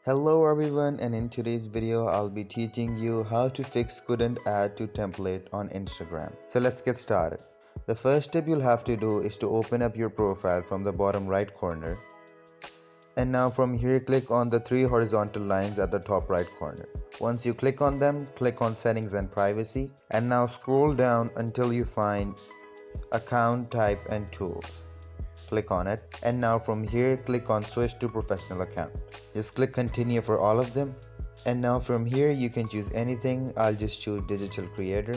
Hello everyone, and in today's video I'll be teaching you how to fix couldn't add to template on Instagram. So let's get started. The first step you'll have to do is to open up your profile from the bottom right corner. And now from here click on the three horizontal lines at the top right corner. Once you click on them, click on settings and privacy, and now scroll down until you find account type and tools. Click on it, and now from here click on switch to professional account. Just click continue for all of them, and now from here you can choose anything. I'll just choose digital creator.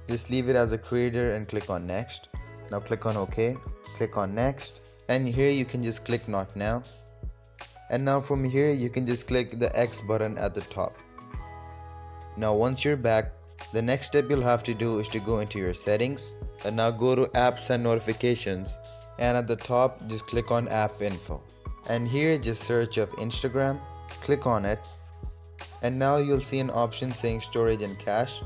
Just leave it as a creator and click on next. Now click on OK, click on next, and here you can just click not now. And now from here you can just click the X button at the top. Now once you're back, the next step you'll have to do is to go into your settings, and now go to apps and notifications, and at the top just click on app info, and here just search up Instagram, click on it, and now you'll see an option saying storage and cache.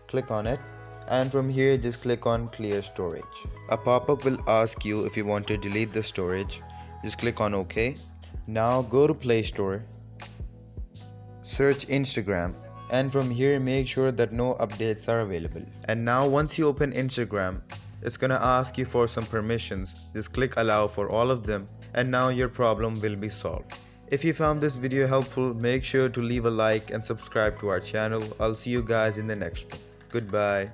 Click on it, and from here just click on clear storage. A pop-up will ask you if you want to delete the storage. Just click on OK. Now go to Play Store, search Instagram, and from here make sure that no updates are available. And now once you open Instagram, it's gonna ask you for some permissions. Just click allow for all of them, and now your problem will be solved. If you found this video helpful, make sure to leave a like and subscribe to our channel. I'll see you guys in the next one. Goodbye.